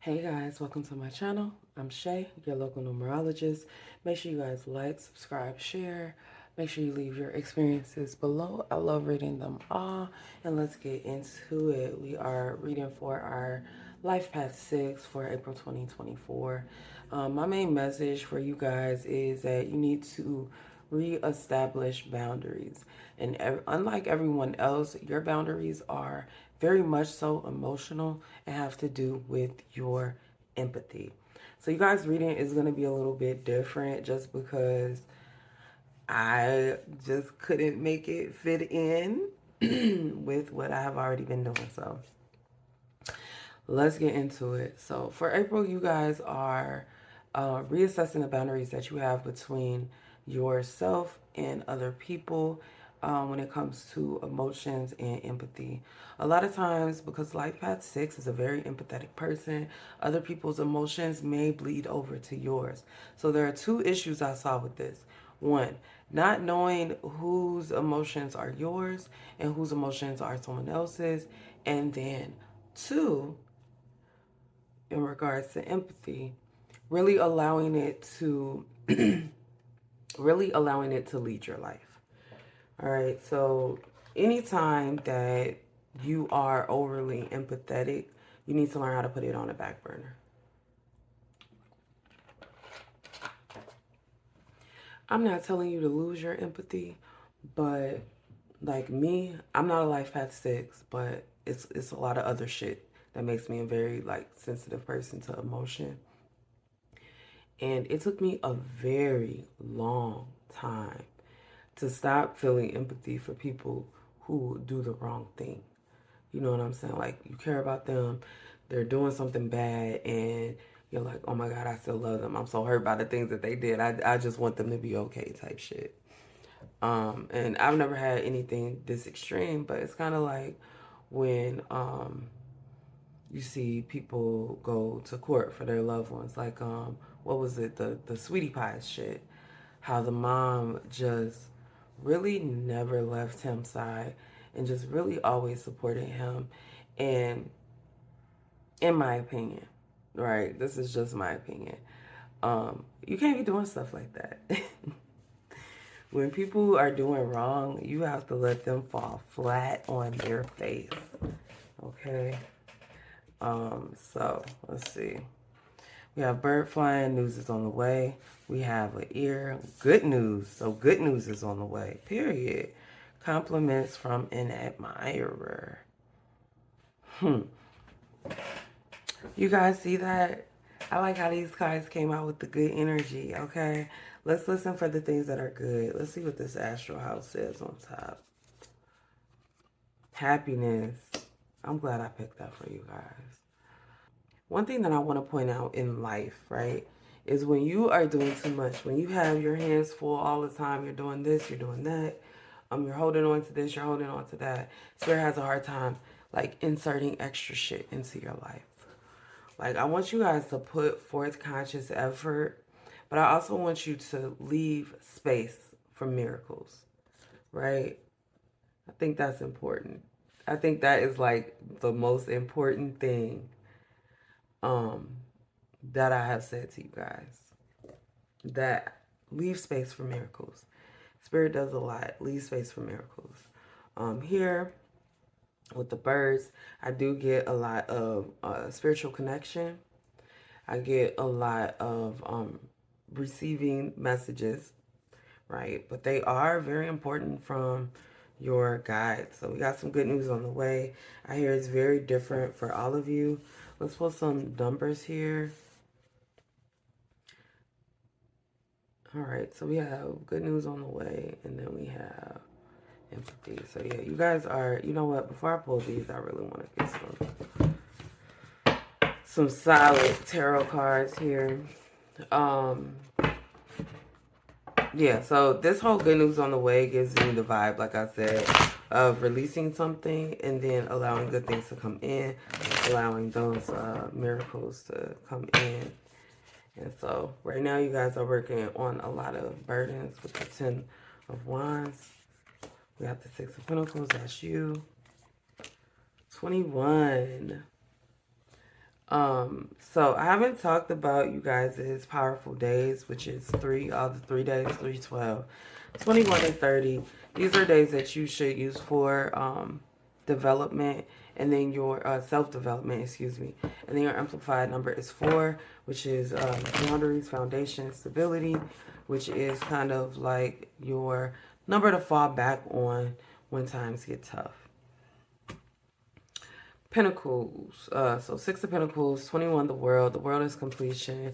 Hey guys, welcome to my channel. I'm Shay, your local numerologist. Make sure you guys like, subscribe, share. Make sure you leave your experiences below. I love reading them all. And let's get into it. We are reading for our Life Path 6 for April 2024. My main message for you guys is that you need to reestablish boundaries. And unlike everyone else, your boundaries are very much so emotional and have to do with your empathy. So, you guys' reading is going to be a little bit different just because I just couldn't make it fit in with what I have already been doing. So, let's get into it. So, for April, you guys are reassessing the boundaries that you have between yourself and other people when it comes to emotions and empathy. A lot of times, because Life Path 6 is a very empathetic person, other people's emotions may bleed over to yours. So, there are two issues I saw with this. One, not knowing whose emotions are yours and whose emotions are someone else's. And then two, in regards to empathy, really allowing it to really allowing it to lead your life. All right. So anytime that you are overly empathetic, you need to learn how to put it on a back burner. I'm not telling you to lose your empathy, but like me, I'm not a Life Path 6, but it's a lot of other shit that makes me a very like sensitive person to emotion. And it took me a very long time to stop feeling empathy for people who do the wrong thing. You know what I'm saying? Like, you care about them, they're doing something bad, and you're like, oh my God, I still love them. I'm so hurt by the things that they did. I just want them to be okay type shit. And I've never had anything this extreme, but it's kind of like when you see people go to court for their loved ones. Like, what was it? The Sweetie Pie shit. How the mom just really never left him's side and just really always supported him. And in my opinion, right? This is just my opinion. You can't be doing stuff like that. When people are doing wrong, you have to let them fall flat on their face. Okay? So let's see. We have bird flying, news is on the way. We have an ear, good news. So good news is on the way, period. Compliments from an admirer. You guys see that? I like how these cards came out with the good energy, okay? Let's listen for the things that are good. Let's see what this astral house says on top. Happiness. I'm glad I picked that for you guys. One thing that I want to point out in life, right, is when you are doing too much, when you have your hands full all the time, you're doing this, you're doing that, you're holding on to this, you're holding on to that. Spirit has a hard time, like, inserting extra shit into your life. Like, I want you guys to put forth conscious effort, but I also want you to leave space for miracles, right? I think that's important. I think that is like the most important thing um, that I have said to you guys. That leave space for miracles. Spirit does a lot. Leave space for miracles. Here with the birds, I do get a lot of spiritual connection. I get a lot of receiving messages, right? But they are very important from your guides. So we got some good news on the way. I hear it's very different for all of you. Let's put some numbers here. All right, so we have good news on the way, and then we have empathy. So yeah, you guys are, you know what, before I pull these, I really want to get some solid tarot cards here. Yeah, so this whole good news on the way gives me the vibe, like I said, of releasing something and then allowing good things to come in, allowing those miracles to come in. And so right now you guys are working on a lot of burdens with the 10 of Wands. We have the 6 of Pentacles, that's you. 21. So I haven't talked about you guys' powerful days, which is all the 3 days, 3, 12, 21, and 30. These are days that you should use for development, and then your self-development, excuse me. And then your amplified number is 4, which is boundaries, foundation, stability, which is kind of like your number to fall back on when times get tough. Pentacles. So 6 of Pentacles, 21, the world. The world is completion.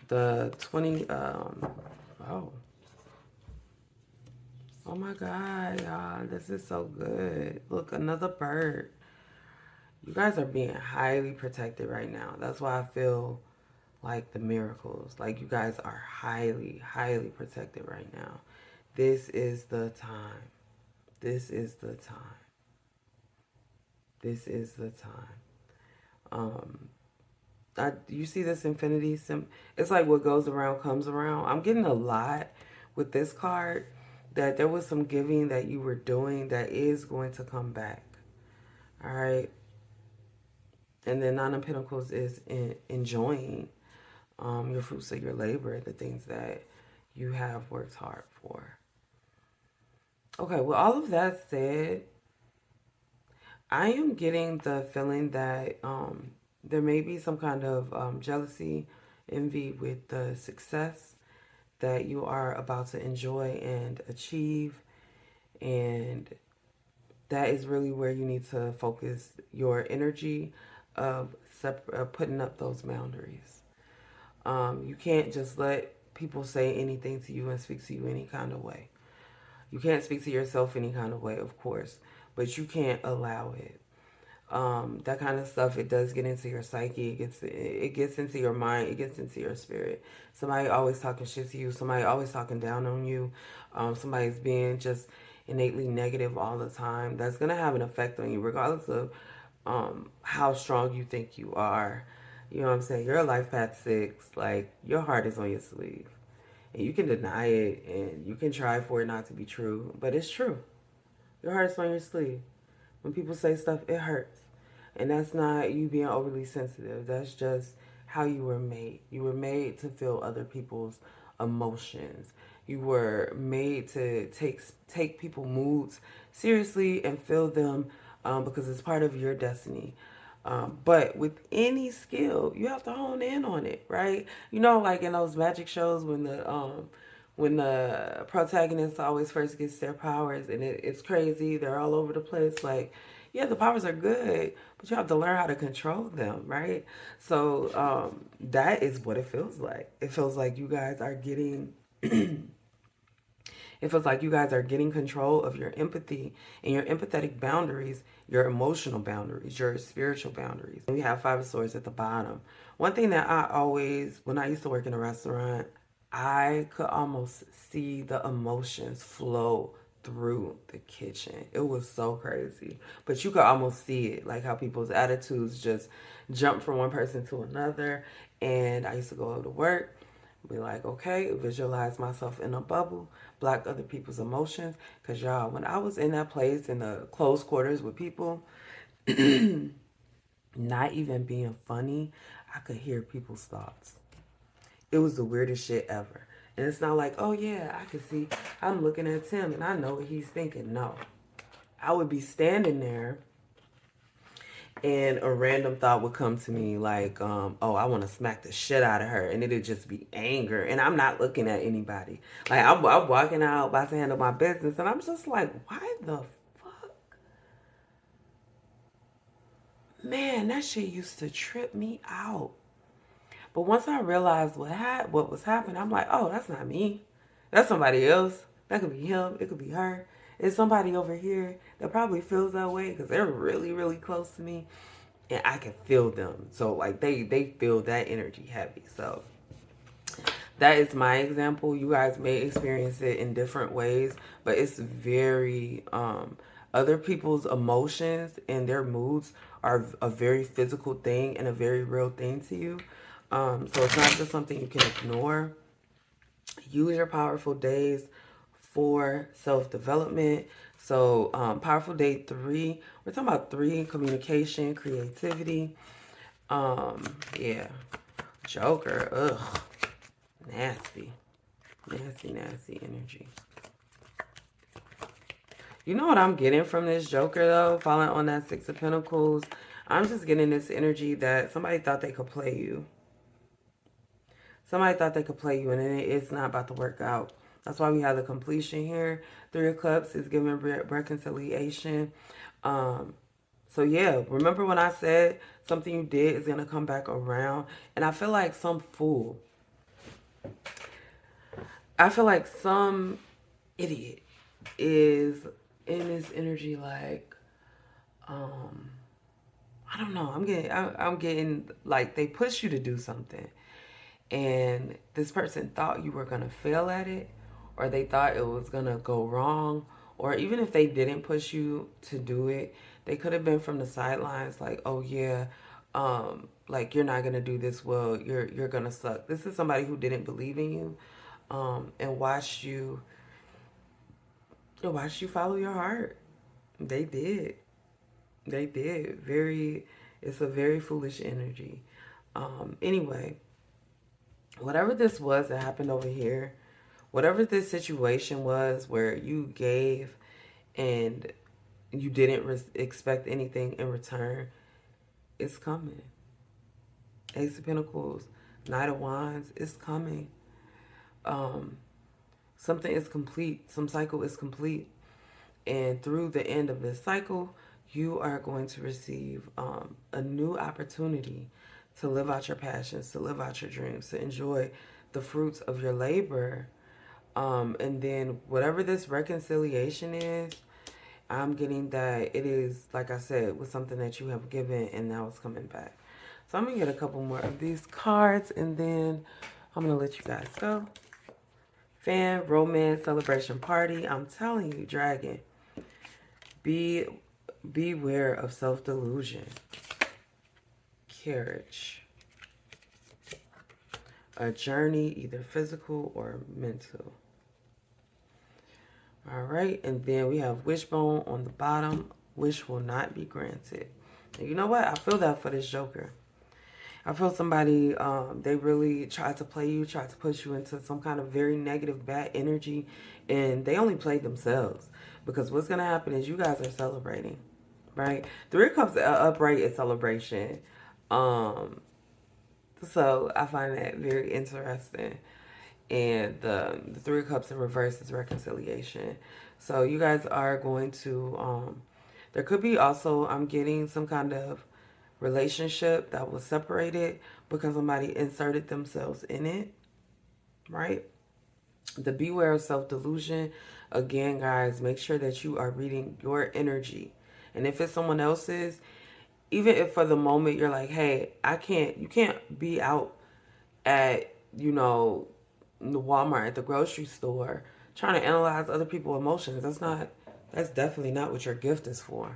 The 20, oh. Oh my God, y'all. This is so good. Look, another bird. You guys are being highly protected right now. That's why I feel like the miracles. Like you guys are highly, highly protected right now. This is the time. This is the time. This is the time. You see this infinity it's like what goes around comes around. I'm getting a lot with this card that there was some giving that you were doing that is going to come back. All right. And then Nine of Pentacles is enjoying your fruits of your labor, the things that you have worked hard for. Okay, with all of that said, I am getting the feeling that there may be some kind of jealousy, envy with the success that you are about to enjoy and achieve. And that is really where you need to focus your energy of putting up those boundaries. You can't just let people say anything to you and speak to you any kind of way. You can't speak to yourself any kind of way, of course, but you can't allow it. That kind of stuff, it does get into your psyche. It gets into your mind. It gets into your spirit. Somebody always talking shit to you. Somebody always talking down on you. Somebody's being just innately negative all the time. That's gonna have an effect on you, regardless of how strong you think you are. You know what I'm saying? You're a life path 6. Like your heart is on your sleeve, and you can deny it, and you can try for it not to be true, but it's true. Your heart is on your sleeve. When people say stuff, it hurts. And that's not you being overly sensitive. That's just how you were made. You were made to feel other people's emotions. You were made to take people's moods seriously and feel them because it's part of your destiny. But with any skill, you have to hone in on it, right? You know, like in those magic shows when the protagonist always first gets their powers and it's crazy, they're all over the place. Like, yeah, the powers are good, but you have to learn how to control them, right? So that is what it feels like. It feels like you guys are getting it feels like you guys are getting control of your empathy and your empathetic boundaries, your emotional boundaries, your spiritual boundaries. And we have 5 of Swords at the bottom. One thing that I always, when I used to work in a restaurant, I could almost see the emotions flow through the kitchen. It was so crazy. But you could almost see it, like how people's attitudes just jump from one person to another. And I used to go to work, be like, okay, visualize myself in a bubble, block other people's emotions. Because, y'all, when I was in that place in the close quarters with people, not even being funny, I could hear people's thoughts. It was the weirdest shit ever. And it's not like, oh yeah, I can see, I'm looking at Tim and I know what he's thinking. No. I would be standing there and a random thought would come to me like, oh, I want to smack the shit out of her. And it'd just be anger. And I'm not looking at anybody. Like, I'm walking out about to handle my business and I'm just like, why the fuck? Man, that shit used to trip me out. But once I realized what was happening, I'm like, oh, that's not me. That's somebody else. That could be him. It could be her. It's somebody over here that probably feels that way because they're really, really close to me, and I can feel them. So like they feel that energy heavy. So that is my example. You guys may experience it in different ways, but it's very other people's emotions and their moods are a very physical thing and a very real thing to you. So it's not just something you can ignore. Use your powerful days for self-development. So powerful day 3, we're talking about 3, communication, creativity. Yeah. Joker, ugh. Nasty. Nasty, nasty energy. You know what I'm getting from this Joker, though? Falling on that Six of Pentacles. I'm just getting this energy that somebody thought they could play you. Somebody thought they could play you, and it's not about to work out. That's why we have the completion here. Three of Cups is giving reconciliation. So yeah, remember when I said something you did is going to come back around? And I feel like some fool. I feel like some idiot is in this energy like, I don't know. I'm getting like they push you to do something, and this person thought you were gonna fail at it, or they thought it was gonna go wrong, or even if they didn't push you to do it, they could have been from the sidelines, like, oh yeah, like you're not gonna do this well. You're gonna suck. This is somebody who didn't believe in you, and watched you follow your heart. They did. They did. It's a very foolish energy. Anyway, whatever this was that happened over here, whatever this situation was where you gave and you didn't expect anything in return, it's coming. Ace of Pentacles, Knight of Wands, it's coming. Um, Something is complete. Some cycle is complete. And through the end of this cycle, you are going to receive a new opportunity to live out your passions, to live out your dreams, to enjoy the fruits of your labor. And then whatever this reconciliation is, I'm getting that it is, like I said, with something that you have given and now it's coming back. So I'm going to get a couple more of these cards and then I'm going to let you guys go. Fan, romance, celebration, party. I'm telling you, Dragon, beware of self-delusion. Carriage. A journey, either physical or mental. All right, and then we have wishbone on the bottom. Wish will not be granted. And you know what? I feel that for this Joker. I feel somebody, they really tried to play you, tried to push you into some kind of very negative, bad energy, and they only played themselves. Because what's going to happen is you guys are celebrating, right? Three of Cups upright is celebration. So I find that very interesting. And the Three of Cups in reverse is reconciliation. So you guys are going to, there could be also, I'm getting some kind of relationship that was separated because somebody inserted themselves in it, right? The beware of self-delusion. Again, guys, make sure that you are reading your energy. And if it's someone else's, even if for the moment you're like, hey, you can't be out at, the Walmart, at the grocery store, trying to analyze other people's emotions. That's definitely not what your gift is for.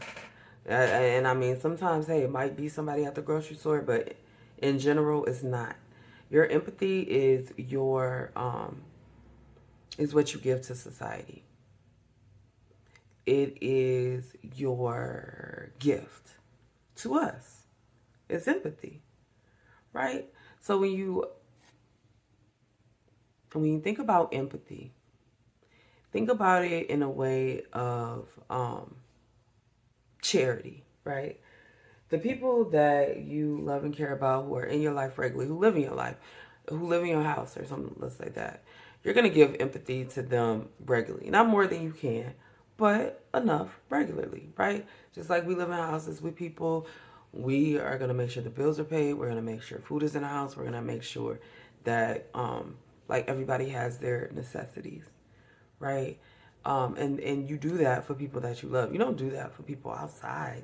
And I mean, sometimes, hey, it might be somebody at the grocery store, but in general, it's not. Your empathy is what you give to society. It is your gift to us. It's empathy, right? So when you think about empathy, think about it in a way of charity, right? The people that you love and care about who are in your life regularly, who live in your life, who live in your house or something, let's say that, you're going to give empathy to them regularly. Not more than you can, but enough regularly, right? Just like we live in houses with people, we are going to make sure the bills are paid. We're going to make sure food is in the house. We're going to make sure that, like, everybody has their necessities, right? And you do that for people that you love. You don't do that for people outside.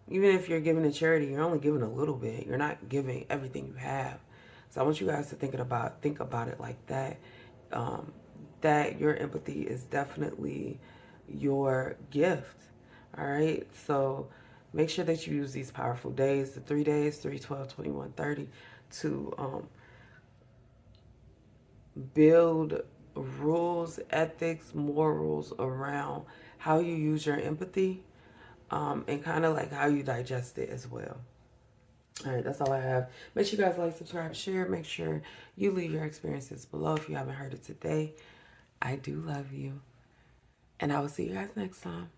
Even if you're giving to charity, you're only giving a little bit. You're not giving everything you have. So I want you guys to think about it like that. That your empathy is definitely your gift. All right. So make sure that you use these powerful days, the 3 days, 3, 12, 21, 30, to build rules, ethics, morals around how you use your empathy, and kind of like how you digest it as well. All right, that's all I have. Make sure you guys like, subscribe, share. Make sure you leave your experiences below if you haven't heard it today. I do love you. And I will see you guys next time.